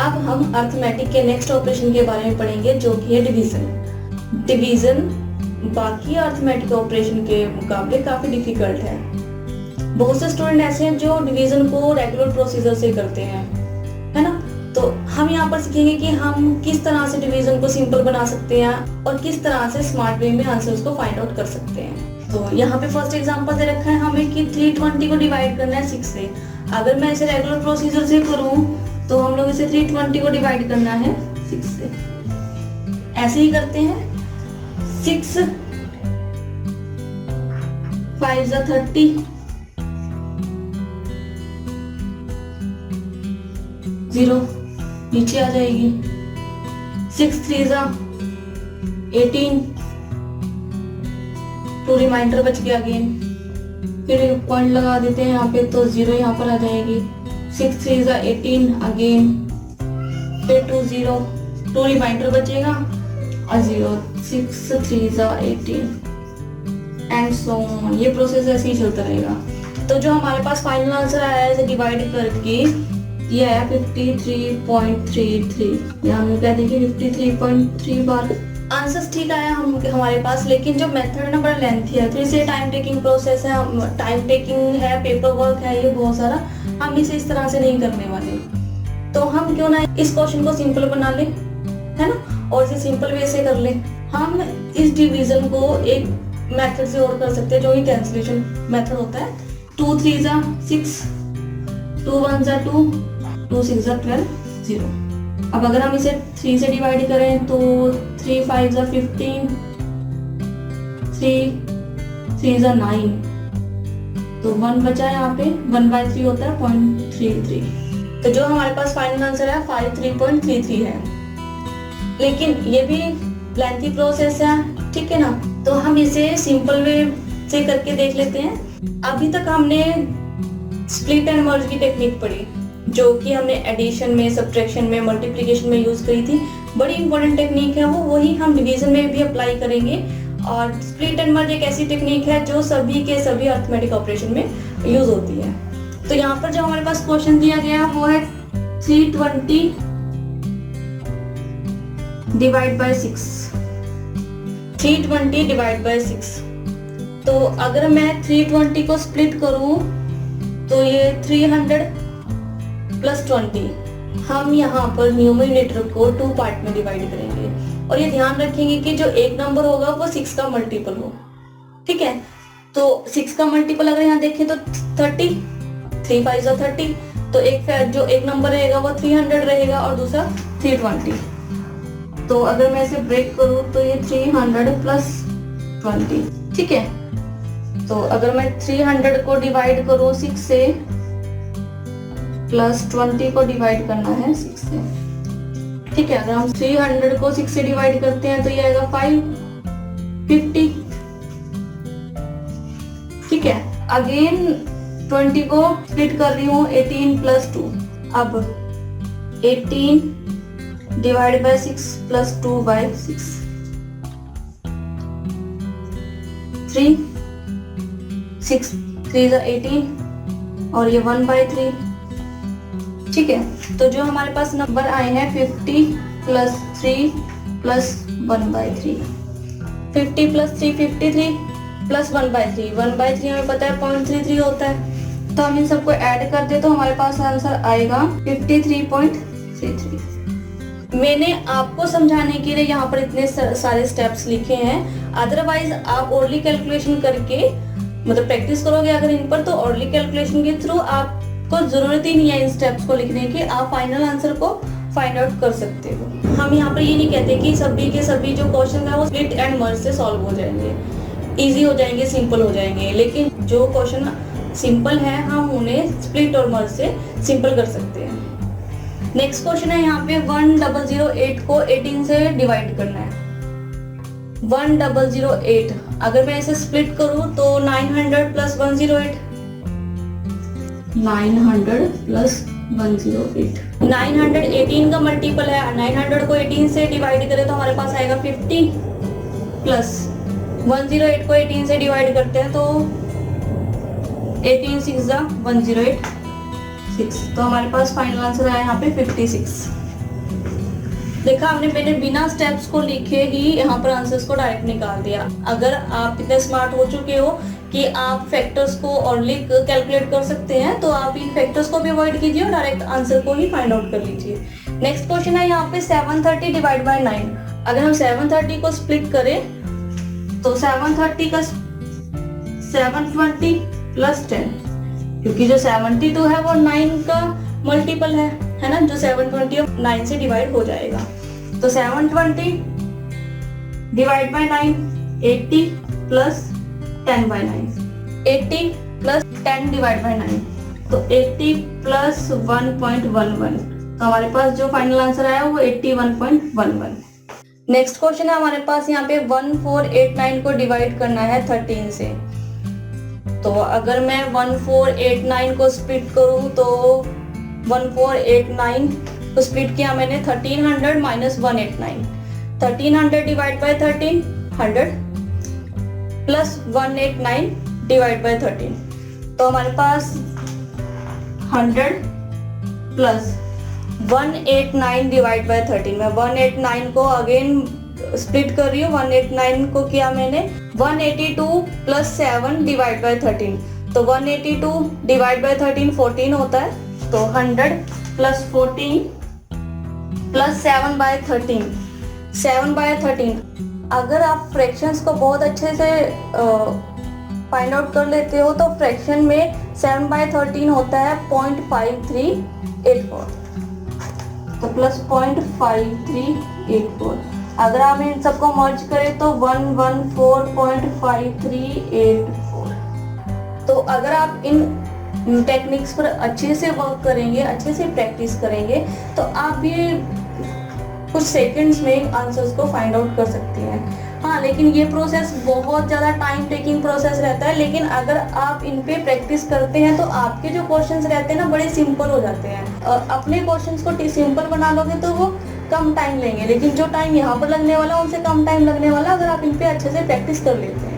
अब हम अर्थमेटिक के नेक्स्ट ऑपरेशन के बारे में पढ़ेंगे, जो कि है डिवीजन। डिवीजन बाकी अर्थमेटिक ऑपरेशन के मुकाबले काफी डिफिकल्ट है। बहुत से स्टूडेंट ऐसे हैं जो डिवीजन को रेगुलर प्रोसीजर से करते हैं, है ना। तो हम यहाँ पर सीखेंगे कि हम किस तरह से डिवीजन को सिंपल बना सकते हैं और किस तरह से स्मार्ट वे में आंसर्स को फाइंड आउट कर सकते हैं। तो यहाँ पे फर्स्ट एग्जांपल दे रखा है हमें कि 320 को डिवाइड करना है 6 से। अगर मैं इसे रेगुलर प्रोसीजर से करूँ तो हम लोग इसे 320 को डिवाइड करना है 6 से। ऐसे ही करते हैं। 6 5 30, 0 नीचे आ जाएगी। 6 3 18, 2 रिमाइंडर बच गया अगेन। फिर पॉइंट लगा देते हैं यहाँ पे, तो 0 यहाँ पर आ जाएगी। 6 3 18 अगेन, फिर 2 0, 2 रिमाइंडर बचेगा और 0। 6 3 18 एंड सो ऑन। ये प्रोसेस ऐसे ही चलता रहेगा। तो जो हमारे पास फाइनल आंसर आया है इसे डिवाइड करके, ये है 53.33। यहाँ हम कह देंगे 53.3 बार। आंसर्स ठीक आया हमारे पास, लेकिन जो मेथड है ना बड़ा लेंथी है। तो इसे टाइम टेकिंग प्रोसेस है, टाइम टेकिंग है, पेपर वर्क है, ये बहुत सारा। हम इसे इस तरह से नहीं करने वाले। तो हम क्यों ना इस क्वेश्चन को सिंपल बना ले, है ना, और इसे सिंपल वे से कर ले। हम इस डिवीजन को एक मेथड से और कर सकते हैं, जो कि कैंसिलेशन मेथड होता है। 2 3 6, 2 1 2, 2 6 12, 0। अब अगर हम इसे 3 से डिवाइड करें तो 3 5 15, 3 3 9, तो 1 बचा है। यहाँ पे 1/3 होता है 0.33। तो जो हमारे पास फाइनल आंसर है 53.33 है। लेकिन ये भी लेंथी प्रोसेस है, ठीक है ना। तो हम इसे सिंपल वे से करके देख लेते हैं। अभी तक हमने स्प्लिट एंड मर्ज की टेक्निक पढ़ी, जो कि हमने एडिशन में, सब्ट्रैक्शन में, मल्टीप्लिकेशन में यूज करी थी। बड़ी इंपॉर्टेंट टेक्निक है वो, वही हम डिवीजन में भी अप्लाई करेंगे। और स्प्लिट एंड मर्ज एक ऐसी टेक्निक है जो सभी के सभी अर्थमेटिक ऑपरेशन में यूज होती है। तो यहाँ पर जो हमारे पास क्वेश्चन दिया गया वो है 320 डिवाइड बाय 6। 320 divide by 6। तो अगर मैं 320 को स्प्लिट करूं तो ये 300 प्लस 20। हम यहाँ पर न्यूमरेटर को 2 पार्ट में डिवाइड करेंगे और ये ध्यान रखेंगे कि जो एक नंबर होगा वो 6 का मल्टीपल हो, ठीक है। तो 6 का मल्टीपल अगर यहाँ देखें तो 30, 3 5 30। तो जो एक नंबर रहेगा वो 300 रहेगा और दूसरा 320। तो अगर मैं इसे ब्रेक करूँ तो ये 300 प्लस 20, ठीक है। तो अगर मैं 300 को डिवाइड करूँ 6 से, प्लस 20 को डिवाइड करना है 6 से, ठीक है। अगर हम 300 को 6 से डिवाइड करते हैं तो ये आएगा 550, ठीक है। अगेन 20 को स्प्लिट कर रही हूँ 18 प्लस 2। अब 18 डिवाइड बाय 6 प्लस 2 बाय 6, 3 6 3 18 और ये 1/3, ठीक है। तो जो हमारे पास नंबर आए हैं 50 प्लस 3 प्लस 1/3। 50 plus 3 53 plus 1/3। 1/3 हमें पता है 0.33 होता है। तो हम इन सबको ऐड कर दे तो हमारे पास आंसर आएगा 53.33। मैंने आपको समझाने के लिए यहाँ पर इतने सारे स्टेप्स लिखे हैं। अदरवाइज आप ओरली कैलकुलेशन करके, मतलब प्रैक्टिस करोगे अगर इन पर, तो ओरली कैलकुलेशन के थ्रू आपको जरूरत ही नहीं है इन स्टेप्स को लिखने की। आप फाइनल आंसर को फाइंड आउट कर सकते हो। हम यहाँ पर ये नहीं कहते कि सभी के सभी जो क्वेश्चन है वो स्प्लिट एंड मर्ज से सॉल्व हो जाएंगे, इजी हो जाएंगे, सिंपल हो जाएंगे। लेकिन जो क्वेश्चन सिंपल है हम उन्हें स्प्लिट और मर्ज से सिंपल कर सकते हैं। नेक्स्ट क्वेश्चन है यहाँ पे 1008 को 18 से डिवाइड करना है। 1008 अगर मैं इसे स्प्लिट करूं तो 900 प्लस 108, 900 प्लस 108। 918 का मल्टीपल है। 900 को 18 से डिवाइड करें तो हमारे पास आएगा 50 प्लस 108 को 18 से डिवाइड करते हैं तो 18 6 108 6। तो हमारे पास फाइनल आंसर आया यहाँ पे 56। देखा हमने, मैंने बिना स्टेप्स को लिखे ही यहाँ पर आंसर्स को डायरेक्ट निकाल दिया। अगर आप इतने स्मार्ट हो चुके हो कि आप फैक्टर्स को और लिख कैलकुलेट कर सकते हैं, तो आप इन फैक्टर्स को भी अवॉइड कीजिए और डायरेक्ट आंसर को ही फाइंड आउट कर लीजिए। नेक्स्ट क्वेश्चन है यहाँ पे 730 डिवाइड बाय 9। अगर हम 730 को स्प्लिट करें तो 730 का 720 प्लस 10, क्योंकि जो 72 है वो 9 का मल्टीपल है ना, जो 720 9 से डिवाइड हो जाएगा। तो 720 divide by 9 80 plus 10 by 9, 80 plus 10 divide by 9, तो 80 प्लस 1.11। तो हमारे पास जो फाइनल आंसर आया वो 81.11। नेक्स्ट क्वेश्चन है हमारे पास यहाँ पे 1489 को डिवाइड करना है 13 से। तो अगर मैं 1489 को स्प्लिट करूँ तो 1489 को स्प्लिट किया मैंने 1300 minus 189, 1300 divide by 13 100 plus 189 divide by 13। तो हमारे पास 100 प्लस 189 डिवाइड बाय 13। मैं 189 को अगेन स्प्लिट कर रही हूँ। 189 को किया मैंने 182 प्लस 7 डिवाइड बाय 13। तो 182 डिवाइड बाय 13 14 होता है। तो 100 प्लस 14 प्लस 7 बाय 13, 7 बाय 13। अगर आप फ्रैक्शंस को बहुत अच्छे से फाइंड आउट कर लेते हो तो फ्रैक्शन में 7 बाय 13 होता है 0.5384, तो प्लस 0.5384। अगर आप इन सबको मर्ज करें तो 114.5384। तो अगर आप इन टेक्निक्स पर अच्छे से वर्क करेंगे, अच्छे से प्रैक्टिस करेंगे, तो आप ये कुछ सेकंड्स में आंसर्स को फाइंड आउट कर सकते हैं। हाँ, लेकिन ये प्रोसेस बहुत ज़्यादा टाइम टेकिंग प्रोसेस रहता है, लेकिन अगर आप इन पे प्रैक्टिस करते हैं तो आपके जो क्वेश्चंस रहते हैं ना बड़े सिंपल हो जाते हैं। अपने क्वेश्चंस को सिंपल बना लोगे तो वो कम टाइम लेंगे, लेकिन जो टाइम यहाँ पर लगने वाला उनसे कम टाइम लगने वाला अगर आप इन पे अच्छे से प्रैक्टिस कर लेते हैं।